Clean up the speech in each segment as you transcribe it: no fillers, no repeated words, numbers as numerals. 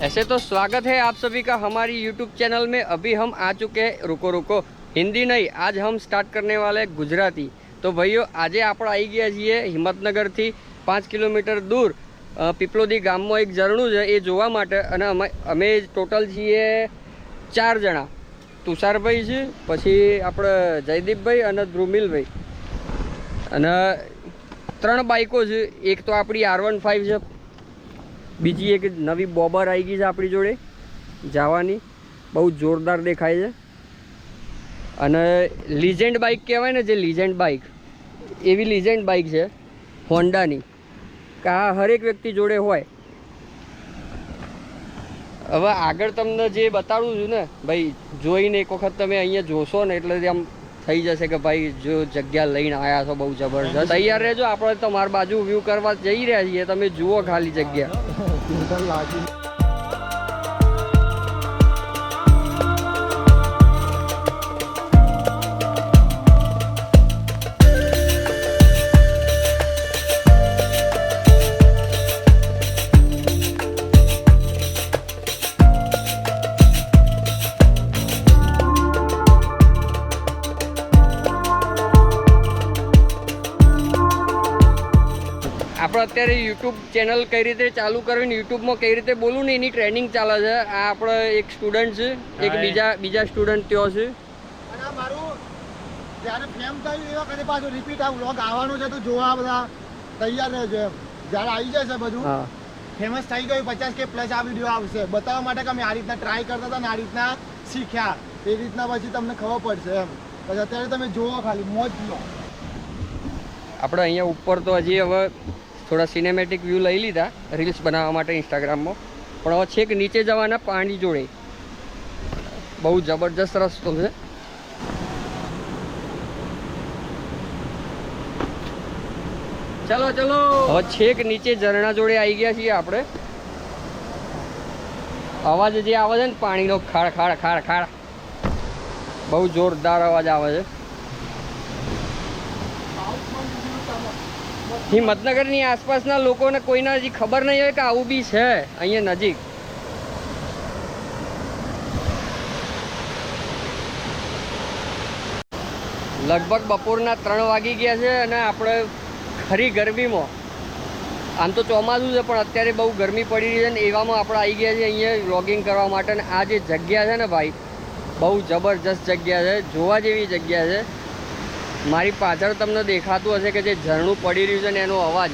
ऐसे तो स्वागत है आप सभी का हमारी YouTube चैनल में। अभी हम आ चुके हैं रुको रुको हिंदी नहीं, आज हम स्टार्ट करने वाले गुजराती। तो भाइयों आज आप आई गया छे हिम्मतनगर थी 5 किलोमीटर दूर पीपलोदी गाम में एक झरણું છે એ જોવા માટે। અને અમે ટોટલ છીએ 4 જણા। તુષારભાઈ છે, પછી આપણે જયદીપભાઈ અને ધ્રુમિલભાઈ, અને 3 બાઈકો છે। એક તો આપણી R15 છે, બીજી એક નવી બોબર આવી ગઈ છે આપણી જોડે જવાની, બહુ જોરદાર દેખાય છે। અને લીજેન્ડ બાઇક કહેવાય ને, જે લીજેન્ડ બાઇક એવી લીજેન્ડ બાઇક છે હોન્ડાની, કે આ હરેક વ્યક્તિ જોડે હોય। હવે આગળ તમને જે બતાડું છું ને ભાઈ, જોઈને એક વખત તમે અહીંયા જોશો ને એટલે આમ થઈ જશે કે ભાઈ જો જગ્યા લઈને આવ્યા છો બહુ જબરજસ્ત। તૈયાર રહેજો, આપણે તમારી બાજુ વ્યૂ કરવા જઈ રહ્યા છીએ, તમે જુઓ ખાલી જગ્યા। આપણે અત્યારે યુટ્યુબ ચેનલ કઈ રીતે ચાલુ કરવી, યુટ્યુબમાં કઈ રીતે બોલવું ને એની ટ્રેનિંગ ચાલે છે। આ આપણે એક સ્ટુડન્ટ છે, એક બીજા સ્ટુડન્ટ ત્યો છે। અને આ મારું જ્યારે ફેમ થયું એ વખતે પાછું રિપીટ આ વ્લોગ આવવાનો છે, તો જોવા બધા તૈયાર રહેજો એમ। જ્યારે આવી જશે બધું ફેમસ થઈ ગયું 50K પ્લસ આ વિડીયો આવશે બતાવવા માટે કે અમે આ રીતના ટ્રાય કરતા હતા ને આ રીતના શીખ્યા, એ રીતના પછી તમને ખબર પડશે એમ। પછી અત્યારે તમે જુઓ ખાલી મોજ લો। આપણે અહીંયા ઉપર તો હજી હવે થોડા સિનેમેટિક વ્યૂ લઈ લીધા રીલ્સ બનાવવા માટે ઇન્સ્ટાગ્રામમાં, પણ હવે છેક નીચે જવાના પાણી જોડે બહુ જબરજસ્ત રસ્તો છે। ચલો ચલો, હવે છેક નીચે ઝરણા જોડે આવી ગયા છીએ આપણે। અવાજ જે આવે છે ને પાણીનો, ખાડ ખાડ ખાડ ખાડ, બહુ જોરદાર અવાજ આવે છે। હિંમતનગરની આસપાસના લોકોને કોઈને હજી ખબર નહીં હોય કે આવું બી છે અહીંયા નજીક। લગભગ બપોરના 3 વાગી ગયા છે અને આપણે ખરી ગરમીમાં, આમ તો ચોમાસું છે પણ અત્યારે બહુ ગરમી પડી રહી છે ને એવામાં આપણે આવી ગયા છે અહીંયા વ્લોગિંગ કરવા માટે। અને આ જે જગ્યા છે ને ભાઈ, બહુ જબરજસ્ત જગ્યા છે, જોવા જેવી જગ્યા છે। મારી પાછળ તમને દેખાતું હશે કે જે ઝરણું પડી રહ્યું છે ને એનો અવાજ,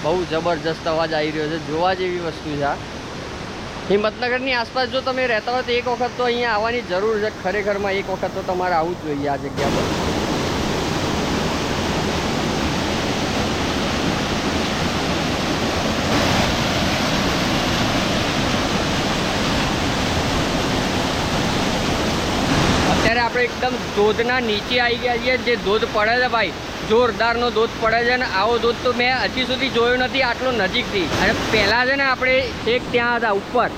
બહુ જબરજસ્ત અવાજ આવી રહ્યો છે, જોવા જેવી વસ્તુ છે આ। હિંમતનગરની આસપાસ જો તમે રહેતા હોય તો એક વખત તો અહીંયા આવવાની જરૂર છે, ખરેખરમાં એક વખત તો તમારે આવવું જ જોઈએ આ જગ્યા પર। અત્યારે આપણે એકદમ ધોધના નીચે આવી ગયા છીએ। જે ધોધ પડે છે ભાઈ, જોરદારનો ધોધ પડે છે, અને આવો ધોધ તો મેં હજી સુધી જોયો નથી આટલો નજીકથી। અને પહેલાં છે ને આપણે એક ત્યાં હતા ઉપર,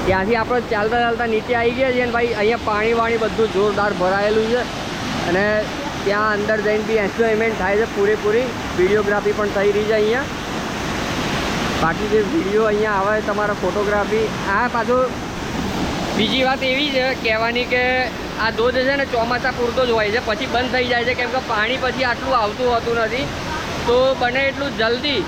ત્યાંથી આપણે ચાલતા ચાલતા નીચે આવી ગયા છીએ। અને ભાઈ અહીંયા પાણી વાણી બધું જોરદાર ભરાયેલું છે, અને ત્યાં અંદર જઈને બી એન્જોયમેન્ટ થાય છે પૂરેપૂરી, વિડીયોગ્રાફી પણ થઈ રહી છે અહીંયા। બાકી જે વિડીયો અહીંયા આવે તમારા ફોટોગ્રાફી, આ પાછો બીજી વાત એવી છે કહેવાની કે આ ધોધ છે ને ચોમાસા પૂરતો જ હોય છે, પછી બંધ થઈ જાય છે, કેમ કે પાણી પછી આટલું આવતું હોતું નથી। તો બને એટલું જલ્દી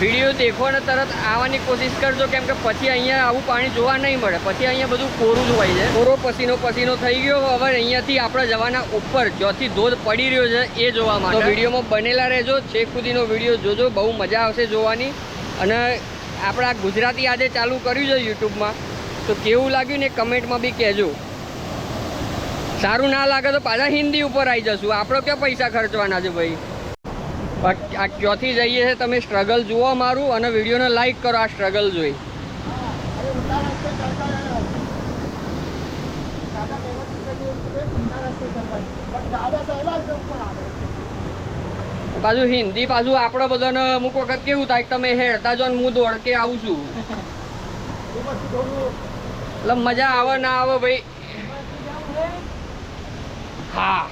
વિડીયો દેખો અને તરત આવવાની કોશિશ કરજો, કેમ કે પછી અહીંયા આવું પાણી જોવા નહીં મળે, પછી અહીંયા બધું કોરું જ હોય છે। કોરો પસીનો પસીનો થઈ ગયો। હવે અહીંયાથી આપણે જવાના ઉપર, જ્યાંથી ધોધ પડી રહ્યો છે એ જોવા માટે। તો વિડીયોમાં બનેલા રહેજો, છેક સુધીનો વિડીયો જોજો, બહુ મજા આવશે જોવાની। અને આપણા ગુજરાતી આજે ચાલુ કર્યું છે યુટ્યુબમાં, તો કેવું લાગ્યું ને કમેન્ટમાં બી કહેજો। સારું ના લાગે તો પાછા હિન્દી ઉપર આવી જશું, આપણે ક્યાં પૈસા ખર્ચવાના છે ભાઈ। આ ક્યાંથી જઈએ છે તમે સ્ટ્રગલ જુઓ મારું, અને વિડીયોને લાઈક કરો આ સ્ટ્રગલ જોઈ। પાછું હિન્દી, પાછું આપણે બધાને અમુક વખત કેવું થાય તમે હેરતા જો ને હું દોડ કે આવું છું, એટલે મજા આવે ના આવે ભાઈ। હા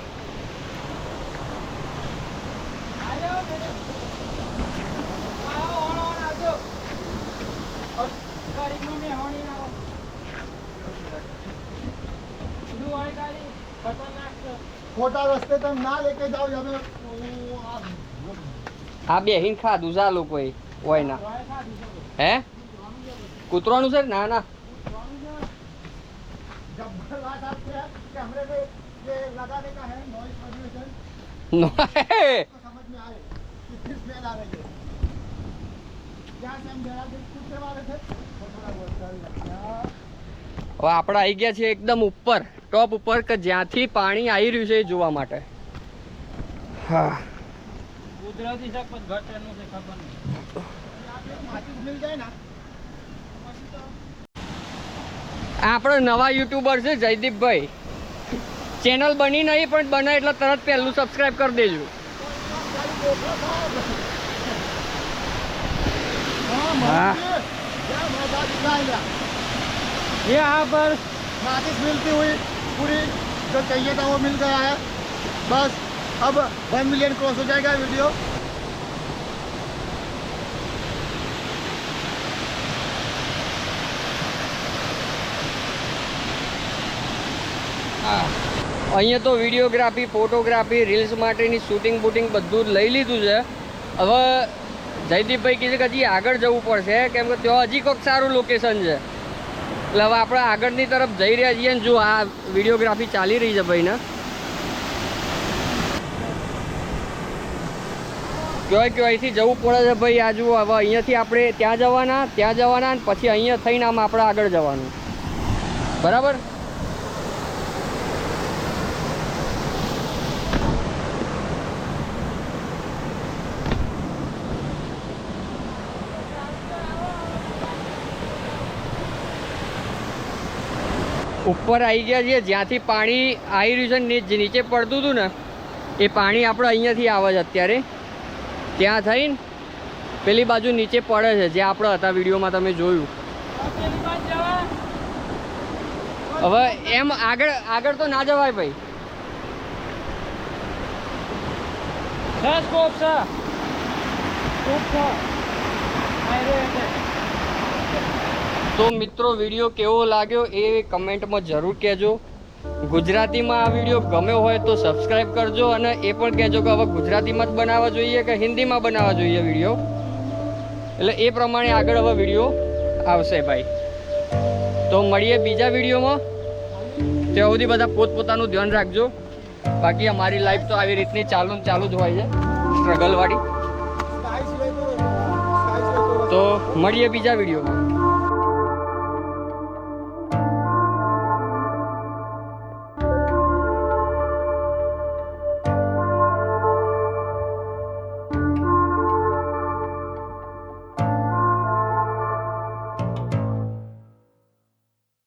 ખોટા રસ્તે તમે ના લેકે જાઓ તમે આ બેહીન ખાધું છે આ લોકોએ હોય ના હે કૂતરાનું છે ના ના जब्बर बात आपसे है कि हमने को ये लगाने का है नॉइस पॉल्यूशन નો तो समझ में आए कि किस स्मेल आ रही है क्या से हम जरा देर कुत्ते वाले थे वो थोड़ा बहुत चल गया હવે આપણે આવી ગયા છીએ એકદમ ઉપર ટોપ ઉપર કે જ્યાંથી પાણી આવી રહ્યું છે એ જોવા માટે હા કુદરતી છે પણ ઘર ટ્રેનનું છે ખબર નહીં माचिस मिल जाए ना આપણે નવા યુટ્યુબર છે જયદીપભાઈ ચેનલ બની નહીં પણ બને એટલે તરત પહેલું સબસ્ક્રાઇબ કરી દેજો हाँ। क्या मजा दिखाएगा ये यहाँ पर माचिस मिलती हुई पूरी जो चाहिए था वो मिल गया है बस अब 1 मिलियन क्रॉस हो जाएगा वीडियो અહીંયા તો વિડીયોગ્રાફી ફોટોગ્રાફી રીલ્સ માટેની શૂટિંગ બૂટિંગ બધું જ લઈ લીધું છે હવે જયદીપભાઈ કહે છે કે હજી આગળ જવું પડશે કેમ કે ત્યાં હજી કોઈક સારું લોકેશન છે એટલે હવે આપણે આગળની તરફ જઈ રહ્યા છીએ ને જો આ વિડીયોગ્રાફી ચાલી રહી છે ભાઈને ક્યાંય અહીંથી જવું પડે છે ભાઈ આ જુઓ હવે અહીંયાથી આપણે ત્યાં જવાના અને પછી અહીંયા થઈને આમ આપણે આગળ જવાનું બરાબર ઉપર આવી ગયા છીએ જ્યાંથી પાણી આવી રહ્યું છે જે નીચે પડતું હતું ને એ પાણી આપણે અહીંયાથી આવે છે અત્યારે ત્યાં થઈને પેલી બાજુ નીચે પડે છે જે આપણે હતા વિડીયોમાં તમે જોયું હવે એમ આગળ તો ના જવાય ભાઈ સ્કોપ છે સ્કોપ છે તો મિત્રો વિડીયો કેવો લાગ્યો એ કમેન્ટમાં જરૂર કહેજો ગુજરાતીમાં આ વિડીયો ગમ્યો હોય તો સબસ્ક્રાઈબ કરજો અને એ પણ કહેજો કે હવે ગુજરાતીમાં જ બનાવવા જોઈએ કે હિન્દીમાં બનાવવા જોઈએ વિડીયો એટલે એ પ્રમાણે આગળ હવે વિડીયો આવશે ભાઈ તો મળીએ બીજા વિડીયોમાં ત્યાં સુધી બધા પોતપોતાનું ધ્યાન રાખજો બાકી અમારી લાઈફ તો આવી રીતની ચાલુ જ હોય છે સ્ટ્રગલવાળી તો મળીએ બીજા વિડીયોમાં